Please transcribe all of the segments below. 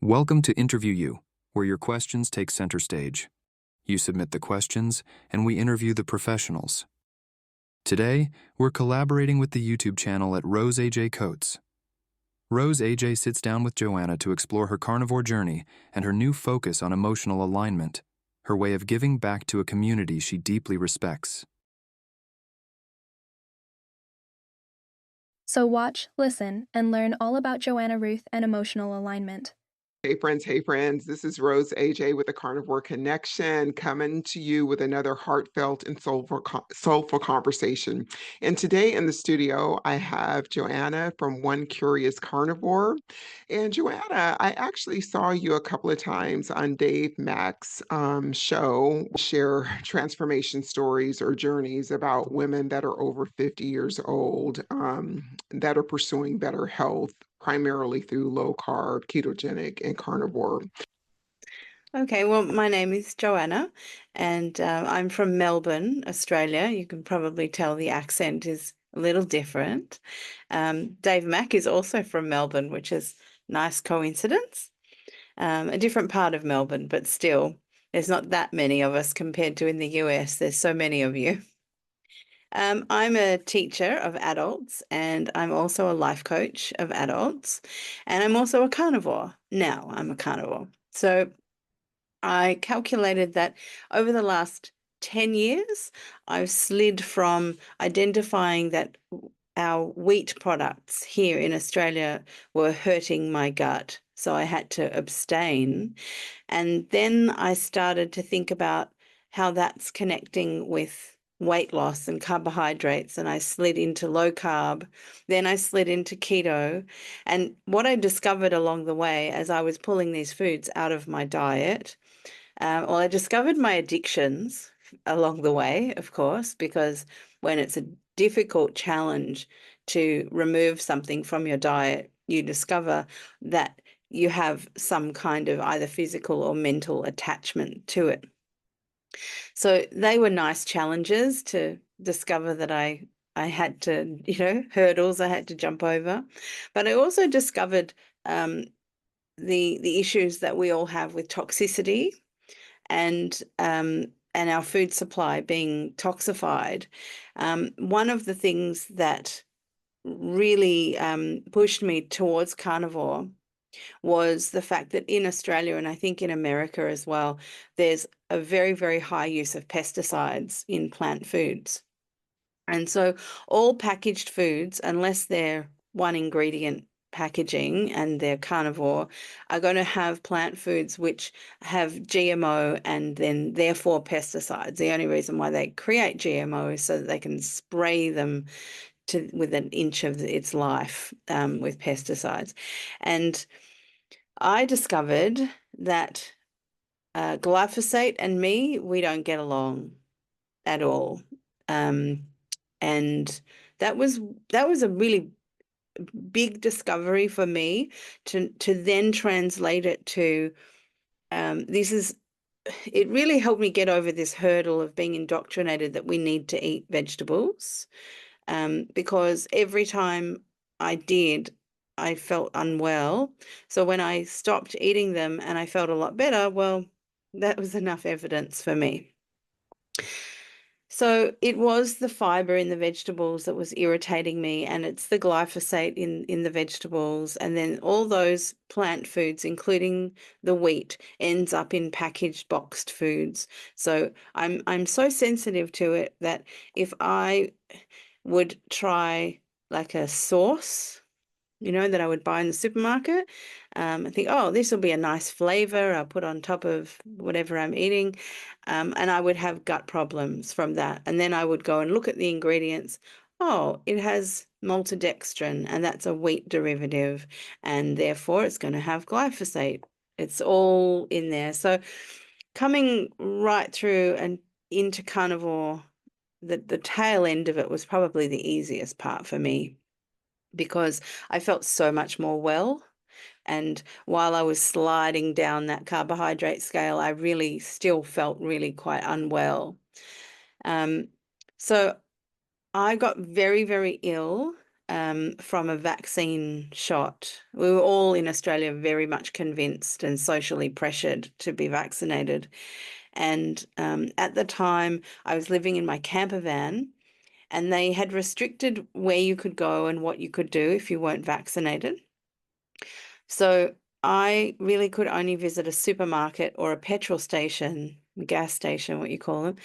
Welcome to InterviewU, where your questions take center stage. You submit the questions, and we interview the professionals. Today, we're collaborating with the YouTube channel at Rose AJ Coates. Rose AJ sits down with Joanna to explore her carnivore journey and her new focus on emotional alignment, her way of giving back to a community she deeply respects. So watch, listen, and learn all about Joanna Ruth and emotional alignment. Hey friends, this is Rose AJ with the Carnivore Connection coming to you with another heartfelt and soulful conversation. And today in the studio, I have Joanna from One Curious Carnivore. And Joanna, I actually saw you a couple of times on Dave Mack's show, share transformation stories or journeys about women that are over 50 years old that are pursuing better health, primarily through low carb, ketogenic, and carnivore. Okay, well, my name is Joanna, and I'm from Melbourne, Australia. You can probably tell the accent is a little different. Dave Mack is also from Melbourne, which is a nice coincidence. A different part of Melbourne, but still, there's not that many of us compared to in the US. There's so many of you. I'm a teacher of adults, and I'm also a life coach of adults, and I'm also a carnivore. Now I'm a carnivore. So I calculated that over the last 10 years, I've slid from identifying that our wheat products here in Australia were hurting my gut, so I had to abstain. And then I started to think about how that's connecting with weight loss and carbohydrates, and I slid into low carb. Then I slid into keto. And what I discovered along the way as I was pulling these foods out of my diet, well, I discovered my addictions along the way, of course, because when it's a difficult challenge to remove something from your diet, you discover that you have some kind of either physical or mental attachment to it. So they were nice challenges to discover that I had to, hurdles I had to jump over. But I also discovered the issues that we all have with toxicity and our food supply being toxified. One of the things that really pushed me towards carnivore was the fact that in Australia, and I think in America as well, there's a very, very high use of pesticides in plant foods. And so all packaged foods, unless they're one ingredient packaging and they're carnivore, are going to have plant foods which have GMO and then therefore pesticides. The only reason why they create GMO is so that they can spray them with an inch of its life with pesticides. And I discovered that glyphosate and me, we don't get along at all. And that was a really big discovery for me to then translate it to it really helped me get over this hurdle of being indoctrinated that we need to eat vegetables, because every time I did, I felt unwell. So when I stopped eating them and I felt a lot better, well, that was enough evidence for me. So it was the fiber in the vegetables that was irritating me, and it's the glyphosate in the vegetables, and then all those plant foods, including the wheat, ends up in packaged boxed foods. So I'm so sensitive to it that if I would try like a sauce, that I would buy in the supermarket. I think, oh, this will be a nice flavor I'll put on top of whatever I'm eating. And I would have gut problems from that. And then I would go and look at the ingredients. Oh, it has maltodextrin, and that's a wheat derivative, and therefore it's going to have glyphosate. It's all in there. So coming right through and into carnivore, the tail end of it was probably the easiest part for me, because I felt so much more well. And while I was sliding down that carbohydrate scale, I really still felt really quite unwell. So I got very, very ill from a vaccine shot. We were all in Australia very much convinced and socially pressured to be vaccinated. And at the time, I was living in my camper van, and they had restricted where you could go and what you could do if you weren't vaccinated. So I really could only visit a supermarket or a petrol station, gas station, what you call them.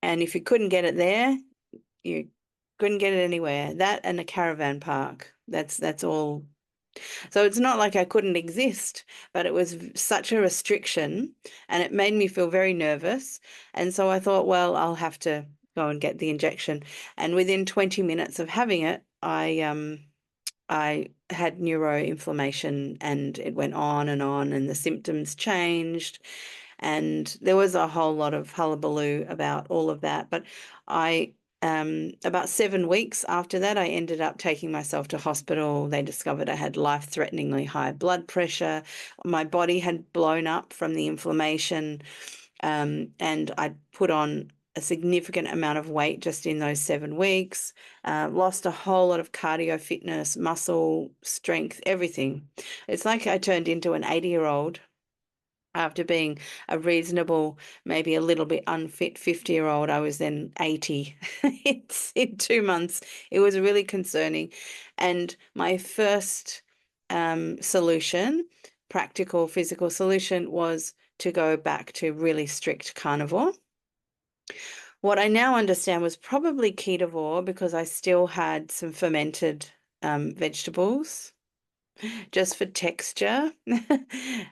And if you couldn't get it there, you couldn't get it anywhere. That and a caravan park. That's all. So it's not like I couldn't exist, but it was such a restriction, and it made me feel very nervous. And so I thought, well, I'll have to go and get the injection. And within 20 minutes of having it, I had neuroinflammation, and it went on, and the symptoms changed. And there was a whole lot of hullabaloo about all of that. But about 7 weeks after that, I ended up taking myself to hospital. They discovered I had life-threateningly high blood pressure. My body had blown up from the inflammation, and I'd put on a significant amount of weight just in those 7 weeks, lost a whole lot of cardio fitness, muscle strength, everything. It's like I turned into an 80-year-old after being a reasonable, maybe a little bit unfit 50-year-old. I was then 80 in 2 months. It was really concerning. And my first solution, practical physical solution, was to go back to really strict carnivore. What I now understand was probably ketovore, because I still had some fermented vegetables just for texture.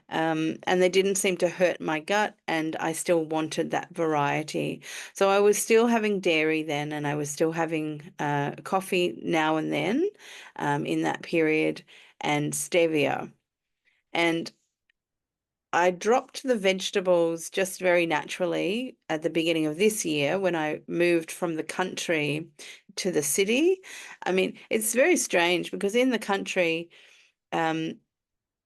And they didn't seem to hurt my gut, and I still wanted that variety. So I was still having dairy then, and I was still having coffee now and then in that period, and stevia. And I dropped the vegetables just very naturally at the beginning of this year when I moved from the country to the city. I mean, it's very strange because in the country,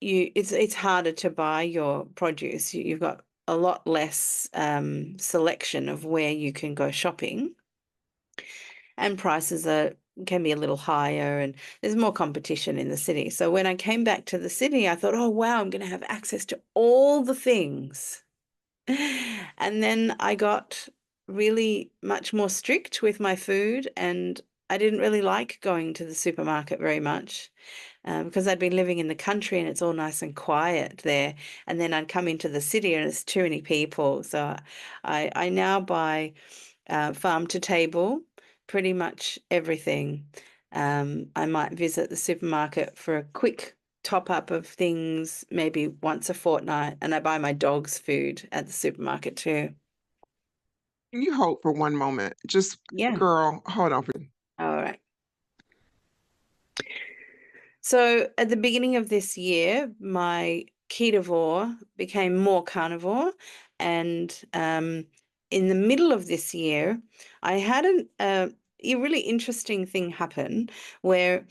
it's harder to buy your produce. You've got a lot less selection of where you can go shopping, and prices can be a little higher, and there's more competition in the city. So when I came back to the city, I thought, oh, wow, I'm going to have access to all the things. And then I got really much more strict with my food, and I didn't really like going to the supermarket very much because I'd been living in the country and it's all nice and quiet there. And then I'd come into the city and it's too many people. So I now buy farm to table, pretty much everything. I might visit the supermarket for a quick top up of things, maybe once a fortnight, and I buy my dog's food at the supermarket too. Can you hold for one moment? Just, Yeah. girl, hold on. All right. So at the beginning of this year, my ketovore became more carnivore, and in the middle of this year, I had a really interesting thing happen where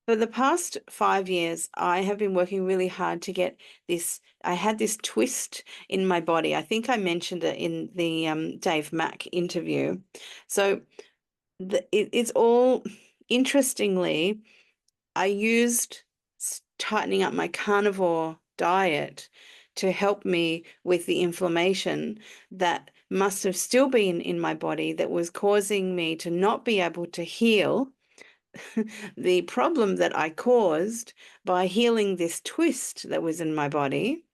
for the past 5 years, I have been working really hard to get this. I had this twist in my body. I think I mentioned it in the Dave Mack interview. So it's all, interestingly, I used tightening up my carnivore diet to help me with the inflammation that must have still been in my body that was causing me to not be able to heal the problem that I caused by healing this twist that was in my body.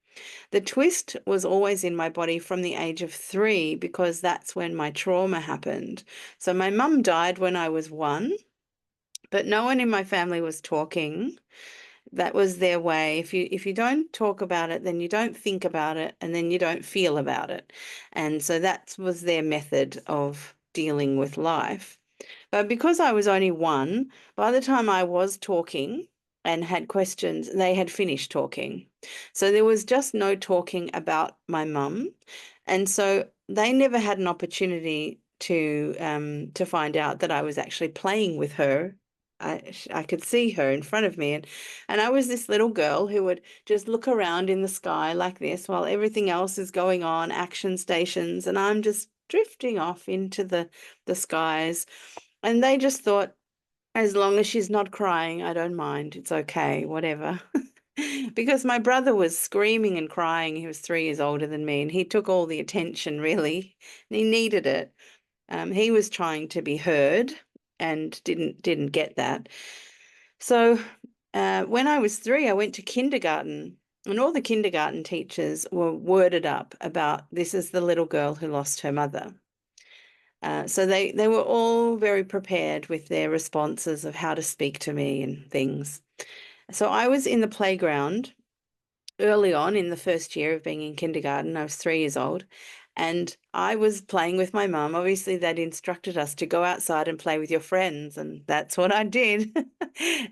The twist was always in my body from the age of 3 because that's when my trauma happened. So my mum died when I was 1, but no one in my family was talking. That was their way. If you don't talk about it, then you don't think about it, and then you don't feel about it. And so that was their method of dealing with life. But because I was only 1, by the time I was talking and had questions, they had finished talking. So there was just no talking about my mum. And so they never had an opportunity to find out that I was actually playing with her. I could see her in front of me, and I was this little girl who would just look around in the sky like this while everything else is going on, action stations, and I'm just drifting off into the skies. And they just thought, As long as she's not crying, I don't mind. It's okay, whatever. Because my brother was screaming and crying. He was 3 years older than me, and he took all the attention, really. And he needed it. He was trying to be heard and didn't get that. So when I was 3, I went to kindergarten, and all the kindergarten teachers were worded up about this is the little girl who lost her mother. So they were all very prepared with their responses of how to speak to me and things. So I was in the playground early on in the first year of being in kindergarten. I was 3 years old, and I was playing with my mum. Obviously, they'd instructed us to go outside and play with your friends, and that's what I did.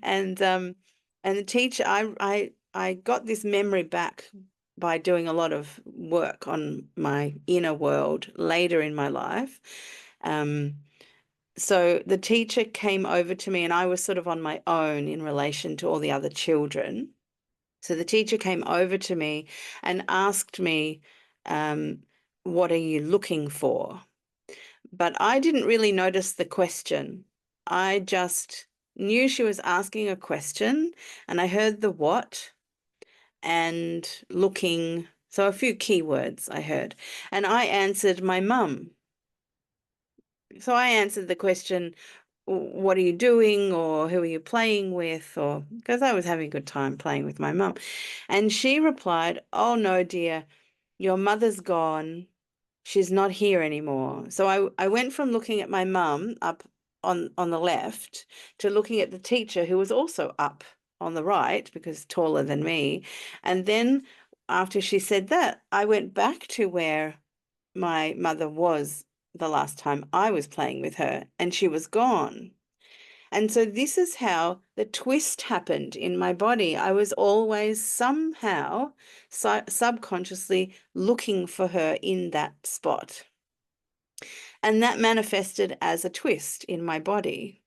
And the teacher, I got this memory back by doing a lot of work on my inner world later in my life. So the teacher came over to me, and I was sort of on my own in relation to all the other children. So the teacher came over to me and asked me, what are you looking for? But I didn't really notice the question. I just knew she was asking a question, and I heard the what and looking. So a few keywords I heard, and I answered my mum. So I answered the question, what are you doing, or who are you playing with, or because I was having a good time playing with my mum. And she replied, oh no, dear, your mother's gone. She's not here anymore. So I went from looking at my mum up on the left to looking at the teacher, who was also up on the right because taller than me. And then after she said that, I went back to where my mother was the last time I was playing with her, and she was gone. And so this is how the twist happened in my body. I was always somehow subconsciously looking for her in that spot. And that manifested as a twist in my body,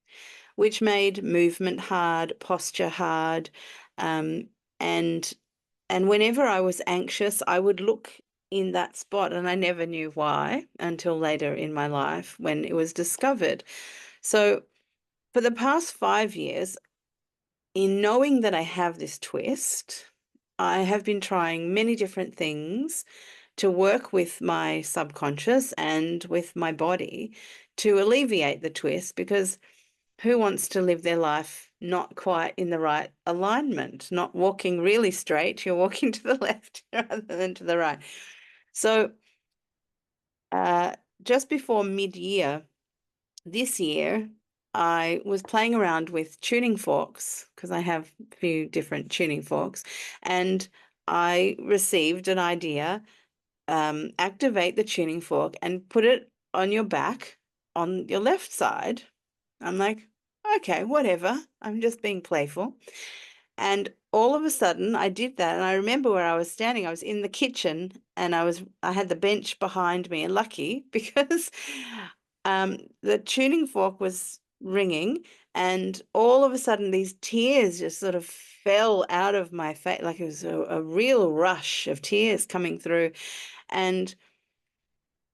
which made movement hard, posture hard. And whenever I was anxious, I would look in that spot, and I never knew why until later in my life when it was discovered. So for the past 5 years, in knowing that I have this twist, I have been trying many different things to work with my subconscious and with my body to alleviate the twist, because who wants to live their life not quite in the right alignment, not walking really straight, you're walking to the left rather than to the right. So just before mid-year this year, I was playing around with tuning forks because I have a few different tuning forks, and I received an idea, activate the tuning fork and put it on your back on your left side. I'm like, okay, whatever. I'm just being playful. And all of a sudden I did that, and I remember where I was standing. I was in the kitchen, and I had the bench behind me, and lucky because the tuning fork was ringing, and all of a sudden these tears just sort of fell out of my face, like it was a real rush of tears coming through. And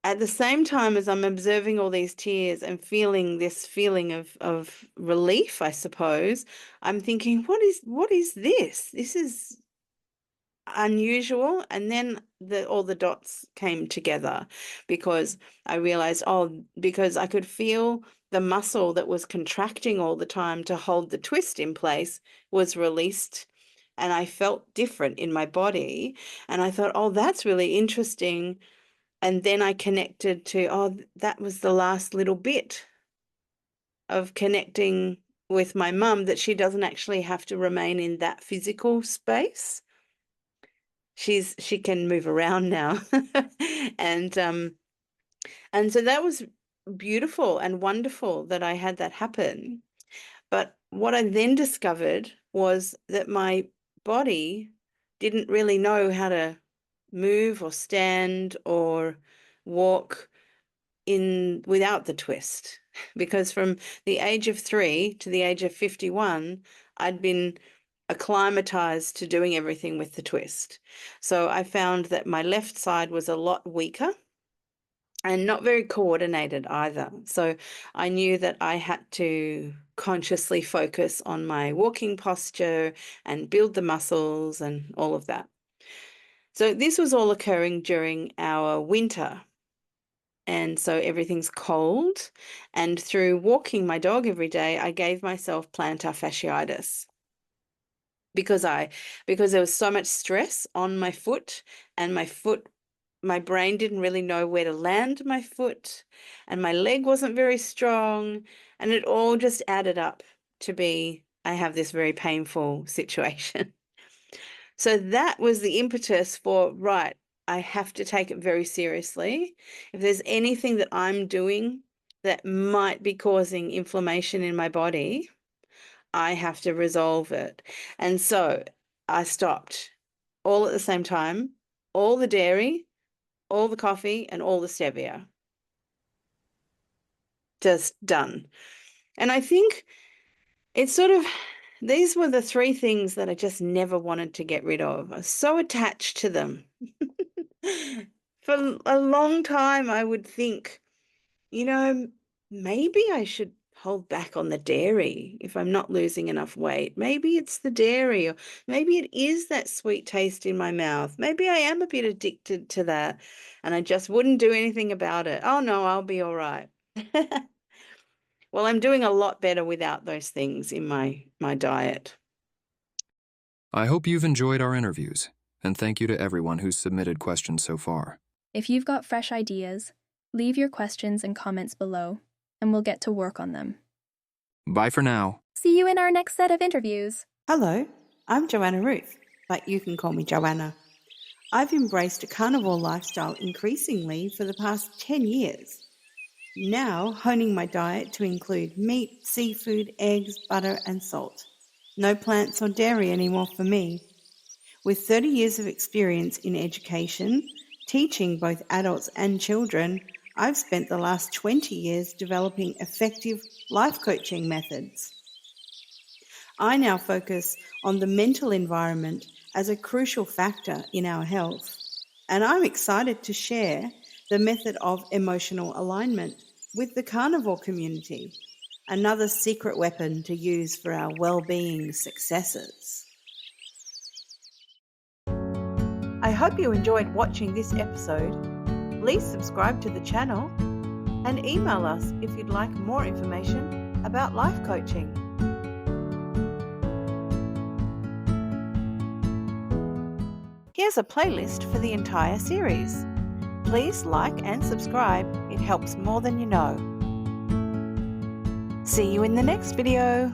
at the same time as I'm observing all these tears and feeling this feeling of relief, I suppose, I'm thinking, what is this? This is unusual. And then all the dots came together, because I realized, because I could feel the muscle that was contracting all the time to hold the twist in place was released, and I felt different in my body. And I thought, that's really interesting. And then I connected to, that was the last little bit of connecting with my mum, that she doesn't actually have to remain in that physical space. She can move around now. And so that was beautiful and wonderful that I had that happen. But what I then discovered was that my body didn't really know how to move or stand or walk without the twist, because from the age of 3 to the age of 51, I'd been acclimatized to doing everything with the twist. So I found that my left side was a lot weaker, and not very coordinated either. So I knew that I had to consciously focus on my walking posture and build the muscles and all of that. So this was all occurring during our winter. And so everything's cold. And through walking my dog every day, I gave myself plantar fasciitis because there was so much stress on my foot, and my brain didn't really know where to land my foot, and my leg wasn't very strong, and it all just added up to be, I have this very painful situation. So that was the impetus for, right, I have to take it very seriously. If there's anything that I'm doing that might be causing inflammation in my body, I have to resolve it. And so I stopped all at the same time, all the dairy, all the coffee, and all the stevia. Just done. And I think it's sort of, these were the three things that I just never wanted to get rid of. I was so attached to them. For a long time, I would think, maybe I should hold back on the dairy if I'm not losing enough weight. Maybe it's the dairy, or maybe it is that sweet taste in my mouth. Maybe I am a bit addicted to that, and I just wouldn't do anything about it. Oh no, I'll be all right. Well, I'm doing a lot better without those things in my diet. I hope you've enjoyed our interviews, and thank you to everyone who's submitted questions so far. If you've got fresh ideas, leave your questions and comments below, and we'll get to work on them. Bye for now. See you in our next set of interviews. Hello, I'm Joanna Ruth, but you can call me Joanna. I've embraced a carnivore lifestyle increasingly for the past 10 years. Now honing my diet to include meat, seafood, eggs, butter and salt. No plants or dairy anymore for me. With 30 years of experience in education, teaching both adults and children, I've spent the last 20 years developing effective life coaching methods. I now focus on the mental environment as a crucial factor in our health, and I'm excited to share the method of emotional alignment with the carnivore community, another secret weapon to use for our well-being successes. I hope you enjoyed watching this episode. Please subscribe to the channel and email us if you'd like more information about life coaching. Here's a playlist for the entire series. Please like and subscribe, it helps more than you know. See you in the next video.